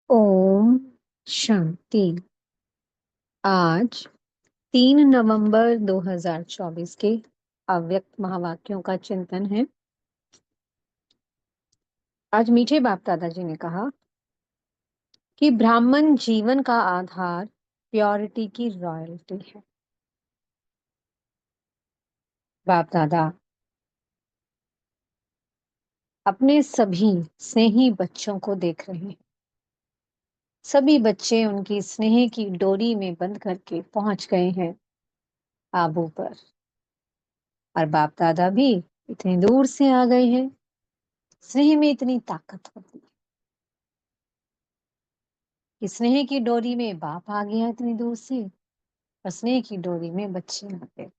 ओम शांति। आज 3 नवंबर 2024 के अव्यक्त महावाक्यों का चिंतन है। आज मीठे बाप दादाजी ने कहा कि ब्राह्मण जीवन का आधार प्योरिटी की रॉयल्टी है। बाप दादा अपने सभी स्नेही बच्चों को देख रहे हैं। सभी बच्चे उनकी स्नेह की डोरी में बंध करके पहुंच गए हैं आबू पर, और बाप दादा भी इतनी दूर से आ गए हैं। स्नेह में इतनी ताकत होती है कि स्नेह की डोरी में बाप आ गया इतनी दूर से, और स्नेह की डोरी में बच्चे आ गए।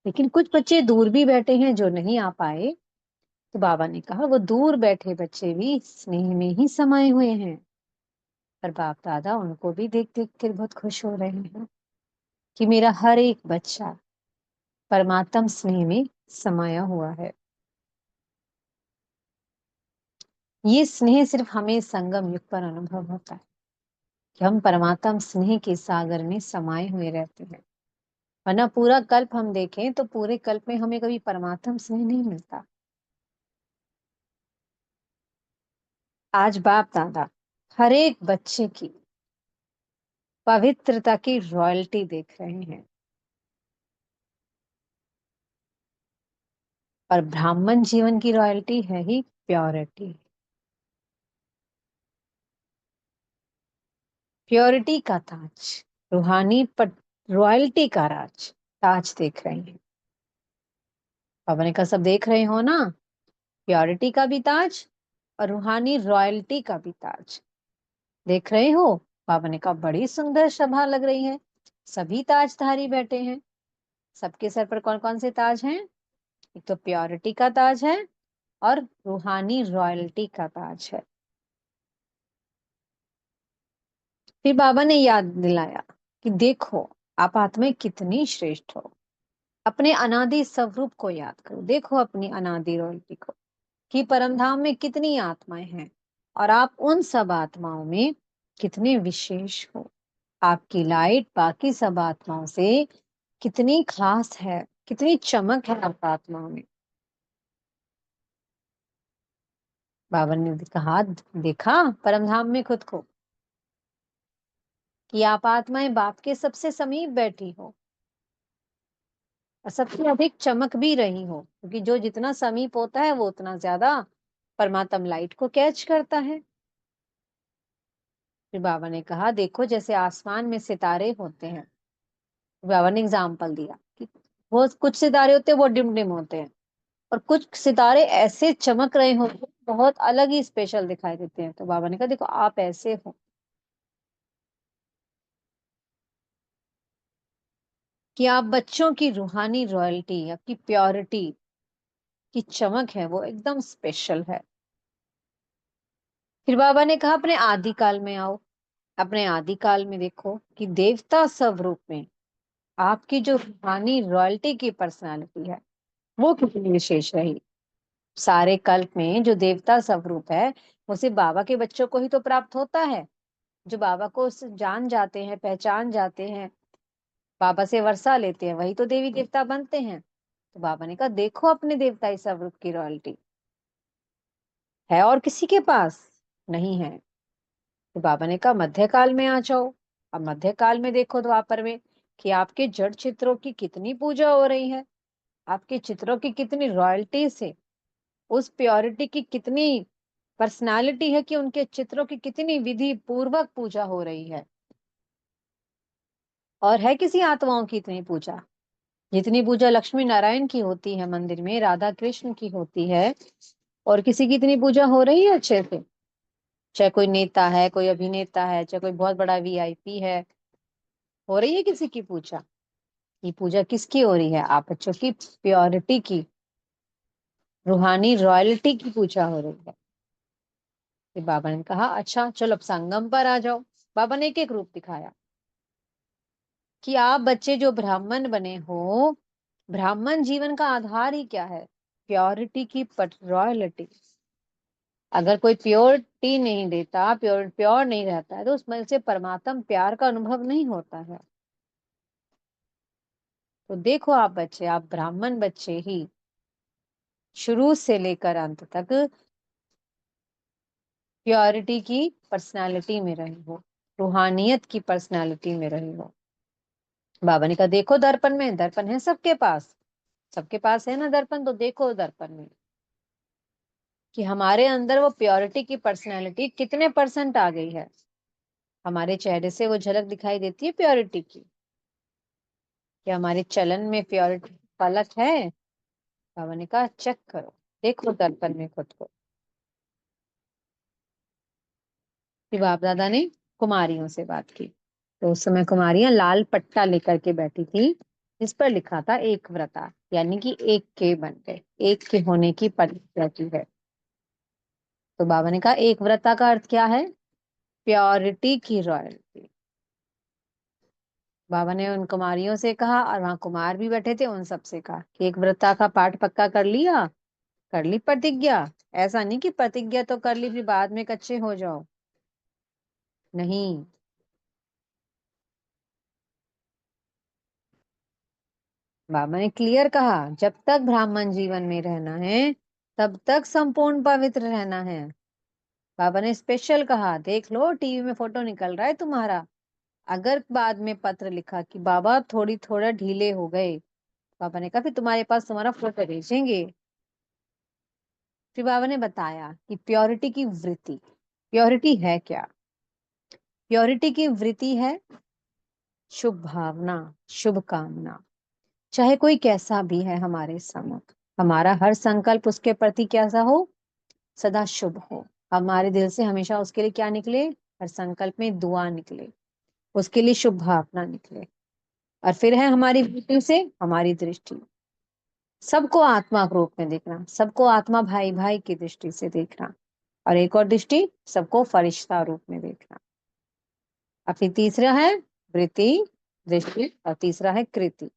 लेकिन कुछ बच्चे दूर भी बैठे हैं जो नहीं आ पाए, तो बाबा ने कहा वो दूर बैठे बच्चे भी स्नेह में ही समाये हुए हैं। पर बाप दादा उनको भी देख देख कर बहुत खुश हो रहे हैं कि मेरा हर एक बच्चा परमात्म स्नेह में समाया हुआ है। ये स्नेह सिर्फ हमें संगम युग पर अनुभव होता है कि हम परमात्म स्नेह के सागर में समाये हुए रहते हैं। वरना पूरा कल्प हम देखें तो पूरे कल्प में हमें कभी परमात्म स्नेह नहीं मिलता। आज बाप दादा हर एक बच्चे की पवित्रता की रॉयल्टी देख रहे हैं, और ब्राह्मण जीवन की रॉयल्टी है ही प्योरिटी। प्योरिटी का ताज, रूहानी पर रॉयल्टी का राज ताज देख रहे हैं। बाबा ने कहा सब देख रहे हो ना, प्योरिटी का भी ताज और रूहानी रॉयल्टी का भी ताज देख रहे हो। बाबा ने कहा बड़ी सुंदर सभा लग रही है, सभी ताजधारी बैठे हैं। सबके सर पर कौन कौन से ताज हैं? एक तो प्योरिटी का ताज है और रूहानी रॉयल्टी का ताज है। फिर बाबा ने याद दिलाया कि देखो आप आत्माएं कितनी श्रेष्ठ हो। अपने अनादि स्वरूप को याद करो, देखो अपनी अनादि रॉयल्टी को कि परमधाम में कितनी आत्माएं हैं, और आप उन सब आत्माओं में कितने विशेष हो। आपकी लाइट बाकी सब आत्माओं से कितनी खास है, कितनी चमक है आप आत्माओं में। बाबा ने कहा देखा परमधाम में खुद को कि आप आत्माएं बाप के सबसे समीप बैठी हो और सबसे अधिक चमक भी रही हो, क्योंकि जो जितना समीप होता है वो उतना ज्यादा परमात्म लाइट को कैच करता है। फिर बाबा ने कहा देखो जैसे आसमान में सितारे होते हैं, बाबा ने एग्जाम्पल दिया कि वो कुछ सितारे होते हैं वो डिम डिम होते हैं, और कुछ सितारे ऐसे चमक रहे होते हैं, बहुत अलग ही स्पेशल दिखाई देते हैं। तो बाबा ने कहा देखो आप ऐसे हो कि आप बच्चों की रूहानी रॉयल्टी, आपकी प्योरिटी की चमक है वो एकदम स्पेशल है। फिर बाबा ने कहा अपने आदिकाल में आओ। अपने आदिकाल में देखो कि देवता स्वरूप में आपकी जो रूहानी रॉयल्टी की पर्सनालिटी है वो कितनी विशेष रही। सारे कल्प में जो देवता स्वरूप है वो सिर्फ बाबा के बच्चों को ही तो प्राप्त होता है, जो बाबा को जान जाते हैं, पहचान जाते हैं, बाबा से वर्षा लेते हैं, वही तो देवी देवता बनते हैं। तो बाबा ने कहा देखो अपने देवताई स्वरूप की रॉयल्टी है और किसी के पास नहीं है। तो बाबा ने कहा मध्यकाल में आ जाओ। अब मध्यकाल में देखो द्वापर में कि आपके जड़ चित्रों की कितनी पूजा हो रही है, आपके चित्रों की कितनी रॉयल्टी से, उस प्योरिटी की कितनी पर्सनालिटी है कि उनके चित्रों की कितनी विधि पूर्वक पूजा हो रही है। और है किसी आत्माओं की इतनी पूजा? जितनी पूजा लक्ष्मी नारायण की होती है मंदिर में, राधा कृष्ण की होती है, और किसी की इतनी पूजा हो रही है अच्छे से? चाहे कोई नेता है, कोई अभिनेता है, चाहे कोई बहुत बड़ा वीआईपी है, हो रही है किसी की पूजा? ये पूजा किसकी हो रही है? आप बच्चों की प्योरिटी की, रूहानी रॉयल्टी की पूजा हो रही है। फिर बाबा ने कहा अच्छा चलो अब संगम पर आ जाओ। बाबा ने एक एक रूप दिखाया कि आप बच्चे जो ब्राह्मण बने हो, ब्राह्मण जीवन का आधार ही क्या है? प्योरिटी की रॉयल्टी। अगर कोई प्योरिटी नहीं देता, प्योर प्योर नहीं रहता है, तो उसमें से परमात्म प्यार का अनुभव नहीं होता है। तो देखो आप बच्चे, आप ब्राह्मण बच्चे ही शुरू से लेकर अंत तक प्योरिटी की पर्सनालिटी में रहे हो, रूहानियत की पर्सनालिटी में रहे हो। बाबा ने कहा देखो दर्पण में, दर्पण है सबके पास, सबके पास है ना दर्पण, तो देखो दर्पण में कि हमारे अंदर वो प्योरिटी की पर्सनालिटी कितने परसेंट आ गई है। हमारे चेहरे से वो झलक दिखाई देती है प्योरिटी की, कि हमारे चलन में प्योरिटी पलक है। बाबा ने कहा चेक करो, देखो दर्पण में खुद को। फिर बाप दादा ने कुमारियों से बात की, तो उस समय कुमारियां लाल पट्टा लेकर के बैठी थी, जिस पर लिखा था एक व्रता, यानी कि एक के बन गए, एक के होने की प्रतिज्ञा की है। तो बाबा ने कहा एक व्रता का अर्थ क्या है? प्योरिटी की रॉयल्टी। बाबा ने उन कुमारियों से कहा, और वहां कुमार भी बैठे थे, उन सबसे कहा कि एक व्रता का पाठ पक्का कर लिया, कर ली प्रतिज्ञा। ऐसा नहीं कि प्रतिज्ञा तो कर ली फिर बाद में कच्चे हो जाओ, नहीं। बाबा ने क्लियर कहा जब तक ब्राह्मण जीवन में रहना है, तब तक संपूर्ण पवित्र रहना है। बाबा ने स्पेशल कहा देख लो टीवी में फोटो निकल रहा है तुम्हारा, अगर बाद में पत्र लिखा कि बाबा थोड़ा ढीले हो गए, बाबा ने कहा फिर तुम्हारे पास तुम्हारा फोटो भेजेंगे। फिर बाबा ने बताया कि प्योरिटी की वृत्ति, प्योरिटी है क्या? प्योरिटी की वृत्ति है शुभ भावना, शुभ कामना। चाहे कोई कैसा भी है हमारे सम्मुख, हमारा हर संकल्प उसके प्रति कैसा हो? सदा शुभ हो। हमारे दिल से हमेशा उसके लिए क्या निकले? हर संकल्प में दुआ निकले, उसके लिए शुभ भावना निकले। और फिर है हमारी वृत्ति से हमारी दृष्टि, सबको आत्मा के रूप में देखना, सबको आत्मा भाई भाई की दृष्टि से देखना, और एक और दृष्टि सबको फरिश्ता रूप में देखना। और फिर तीसरा है वृत्ति, दृष्टि, और तीसरा है कृति।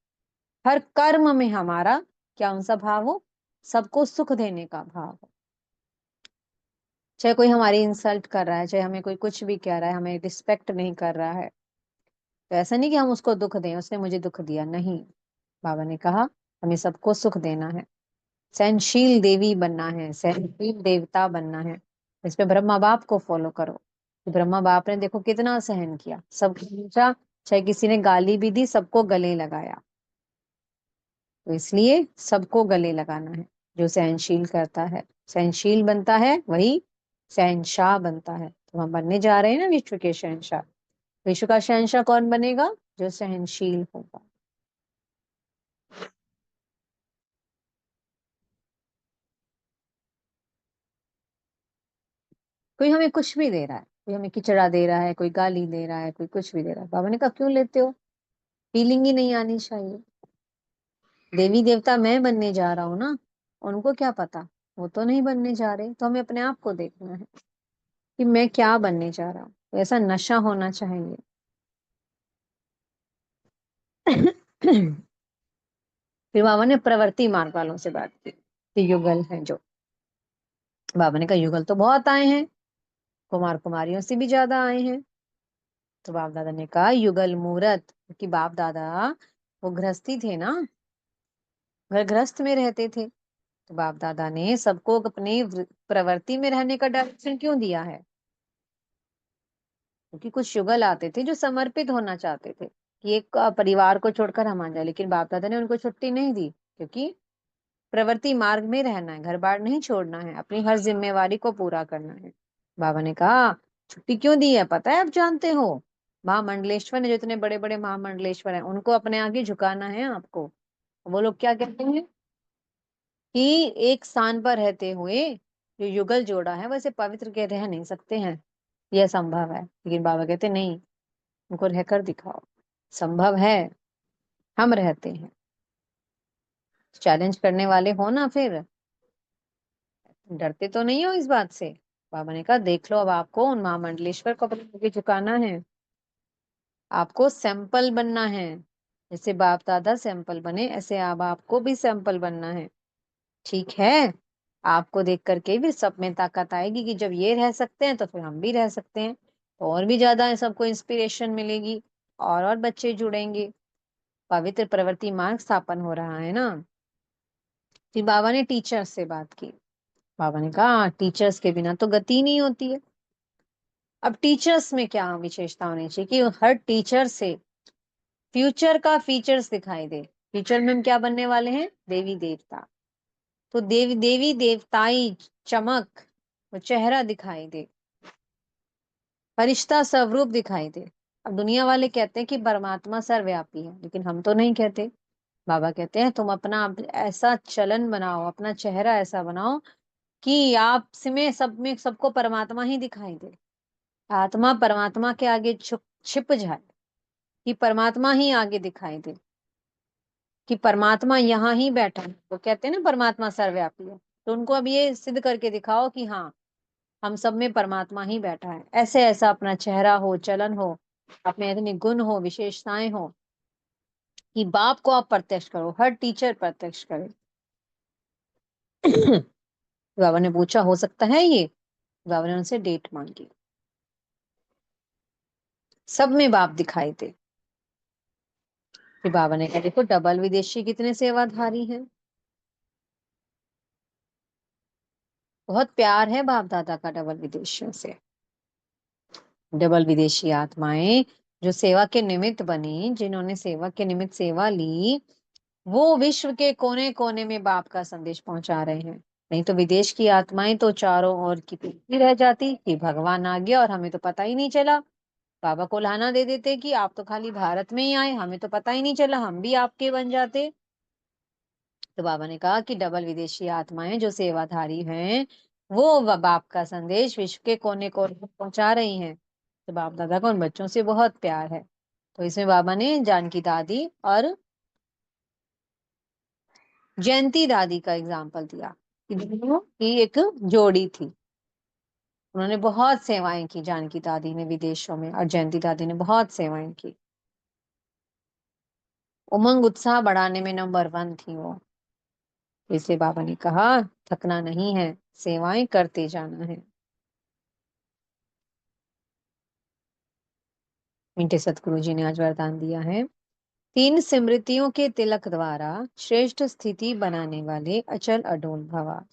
हर कर्म में हमारा क्या उनसा भाव हो? सबको सुख देने का भाव हो। चाहे कोई हमारी इंसल्ट कर रहा है, चाहे हमें कोई कुछ भी कह रहा है, हमें रिस्पेक्ट नहीं कर रहा है, तो ऐसा नहीं कि हम उसको दुख दें, उसने मुझे दुख दिया, नहीं। बाबा ने कहा हमें सबको सुख देना है, सहनशील देवी बनना है, सहनशील देवता बनना है। इस पे ब्रह्मा बाप को फॉलो करो, कि ब्रह्मा बाप ने देखो कितना सहन किया, सब पूछा, चाहे किसी ने गाली भी दी, सबको गले लगाया। तो इसलिए सबको गले लगाना है। जो सहनशील करता है, सहनशील बनता है, वही शहनशाह बनता है। तो हम बनने जा रहे हैं ना विश्व के शहनशाह। विश्व का शहनशाह कौन बनेगा? जो सहनशील होगा। कोई हमें कुछ भी दे रहा है, कोई हमें खिचड़ा दे रहा है, कोई गाली दे रहा है, कोई कुछ भी दे रहा है, बाबा ने कहा क्यों लेते हो? फीलिंग ही नहीं आनी चाहिए। देवी देवता मैं बनने जा रहा हूँ ना, उनको क्या पता, वो तो नहीं बनने जा रहे, तो हमें अपने आप को देखना है कि मैं क्या बनने जा रहा हूँ। तो ऐसा नशा होना चाहिए। फिर बाबा ने प्रवृत्ति मार्ग वालों से बात की, कि युगल है जो। बाबा ने कहा युगल तो बहुत आए हैं, कुमार कुमारियों से भी ज्यादा आए हैं। तो बाप दादा ने कहा युगल मूरत, क्योंकि बाप दादा वो गृहस्थी थे ना, घर गृहस्थ में रहते थे। तो बाप दादा ने सबको अपनी प्रवृत्ति में रहने का डायरेक्शन क्यों दिया है? क्योंकि कुछ युगल आते थे जो समर्पित होना चाहते थे, कि एक परिवार को छोड़कर हम आ जाए, लेकिन बाप दादा ने उनको छुट्टी नहीं दी, क्योंकि प्रवृत्ति मार्ग में रहना है, घर बार नहीं छोड़ना है, अपनी हर जिम्मेवारी को पूरा करना है। बाबा ने कहा छुट्टी क्यों दी है पता है? आप जानते हो, महामंडलेश्वर ने, जो इतने बड़े बड़े महामंडलेश्वर हैं, उनको अपने आगे झुकाना है आपको। वो लोग क्या कहते हैं कि एक स्थान पर रहते हुए जो युगल जोड़ा है वैसे पवित्र के रह नहीं सकते हैं, यह संभव है। लेकिन बाबा कहते नहीं, उनको रहकर दिखाओ, संभव है, हम रहते हैं। चैलेंज करने वाले हो ना, फिर डरते तो नहीं हो इस बात से? बाबा ने कहा देख लो, अब आपको उन महामंडलेश्वर को अपने आगे झुकाना है, आपको सैंपल बनना है। जैसे बाप दादा सैंपल बने, ऐसे अब आपको भी सैंपल बनना है, ठीक है? आपको देख करके भी सब में ताकत आएगी कि जब ये रह सकते हैं तो फिर हम भी रह सकते हैं। तो और भी ज्यादा सबको इंस्पिरेशन मिलेगी और बच्चे जुड़ेंगे, पवित्र प्रवृत्ति मार्ग स्थापन हो रहा है ना। फिर बाबा ने टीचर्स से बात की। बाबा ने कहा टीचर्स के बिना तो गति नहीं होती है। अब टीचर्स में क्या विशेषता होनी चाहिए कि हर टीचर से फ्यूचर का फीचर्स दिखाई दे। फ्यूचर में हम क्या बनने वाले हैं? देवी देवता। तो देवी देवताई चमक, वो चेहरा दिखाई दे, फरिश्ता स्वरूप दिखाई दे। अब दुनिया वाले कहते हैं कि परमात्मा सर्वव्यापी है, लेकिन हम तो नहीं कहते। बाबा कहते हैं तुम अपना ऐसा चलन बनाओ, अपना चेहरा ऐसा बनाओ कि आप में सब में सबको परमात्मा ही दिखाई दे। आत्मा परमात्मा के आगे छुप छिप जाए, कि परमात्मा ही आगे दिखाई दे, कि परमात्मा यहाँ ही बैठा है। वो कहते हैं ना परमात्मा सर्वव्यापी है, तो उनको अब ये सिद्ध करके दिखाओ कि हाँ, हम सब में परमात्मा ही बैठा है। ऐसे ऐसा अपना चेहरा हो, चलन हो, अपने इतने गुण हो, विशेषताएं हो कि बाप को आप प्रत्यक्ष करो, हर टीचर प्रत्यक्ष करे। बाबा ने पूछा हो सकता है ये? बाबा ने उनसे डेट मांगी। सब में बाप दिखाई दे। फिर बाबा ने कहा देखो डबल विदेशी कितने सेवाधारी हैं। बहुत प्यार है बाप दादा का डबल विदेशियों से। डबल विदेशी आत्माएं जो सेवा के निमित्त बनी, जिन्होंने सेवा के निमित्त सेवा ली, वो विश्व के कोने कोने में बाप का संदेश पहुंचा रहे हैं। नहीं तो विदेश की आत्माएं तो चारों ओर की पीछे रह जाती कि भगवान आ गया और हमें तो पता ही नहीं चला। बाबा को लाना दे देते कि आप तो खाली भारत में ही आए, हमें तो पता ही नहीं चला, हम भी आपके बन जाते। तो बाबा ने कहा कि डबल विदेशी आत्माएं जो सेवाधारी हैं, वो बाप का संदेश विश्व के कोने कोने में पहुंचा रही हैं। तो बाप दादा को उन बच्चों से बहुत प्यार है। तो इसमें बाबा ने जानकी दादी और जयंती दादी का एग्जाम्पल दिया कि दोनों की एक जोड़ी थी। उन्होंने बहुत सेवाएं की, जानकी दादी ने विदेशों में, और जयंती दादी ने बहुत सेवाएं की। उमंग उत्साह बढ़ाने में नंबर 1 थी वो। इसे बाबा ने कहा थकना नहीं है, सेवाएं करते जाना है। मीठे सतगुरु जी ने आज वरदान दिया है, 3 स्मृतियों के तिलक द्वारा श्रेष्ठ स्थिति बनाने वाले अचल अडोल भवा।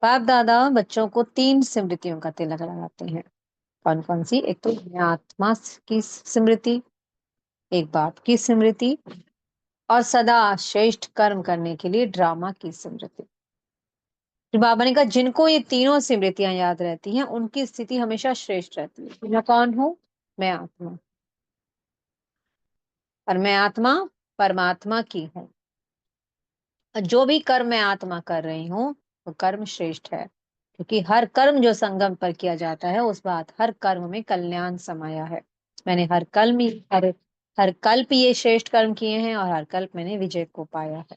बाप दादा बच्चों को 3 स्मृतियों का तिलक लगाते हैं। कौन कौन सी? एक तो मैं आत्मा की स्मृति, एक बाप की स्मृति, और सदा श्रेष्ठ कर्म करने के लिए ड्रामा की स्मृति। फिर बाबा ने कहा जिनको ये तीनों स्मृतियां याद रहती हैं, उनकी स्थिति हमेशा श्रेष्ठ रहती है। मैं कौन हूँ? मैं आत्मा। और मैं आत्मा परमात्मा की हूँ। जो भी कर्म मैं आत्मा कर रही हूँ, वो कर्म श्रेष्ठ है, क्योंकि हर कर्म जो संगम पर किया जाता है, उस बात हर कर्म में कल्याण समाया है। मैंने हर कल्प ये श्रेष्ठ कर्म किए हैं, और हर कल्प मैंने विजय को पाया है।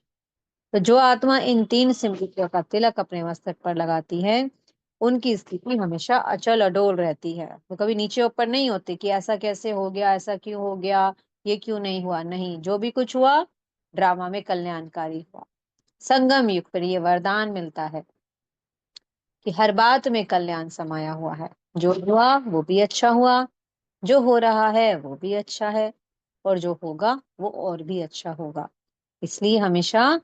तो जो आत्मा इन 3 स्मृतियों का तिलक अपने मस्तक पर लगाती है, उनकी स्थिति हमेशा अचल अडोल रहती है। वो कभी नीचे ऊपर नहीं होती कि ऐसा कैसे हो गया, ऐसा क्यों हो गया, ये क्यों नहीं हुआ। नहीं, जो भी कुछ हुआ ड्रामा में कल्याणकारी हुआ। संगम युग पर ये वरदान मिलता है कि हर बात में कल्याण समाया हुआ है। जो हुआ वो भी अच्छा हुआ, जो हो रहा है वो भी अच्छा है, और जो होगा वो और भी अच्छा होगा। इसलिए हमेशा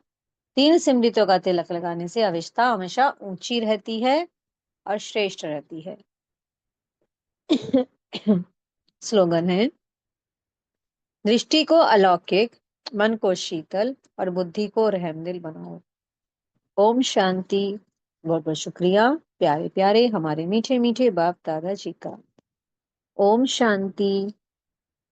3 स्मृतियों का तिलक लगाने से अविष्टता हमेशा ऊंची रहती है और श्रेष्ठ रहती है। स्लोगन है, दृष्टि को अलौकिक, मन को शीतल, और बुद्धि को रहमदिल बनाओ। ओम शांति। बहुत बहुत शुक्रिया प्यारे प्यारे हमारे मीठे मीठे बाप दादा जी का। ओम शांति।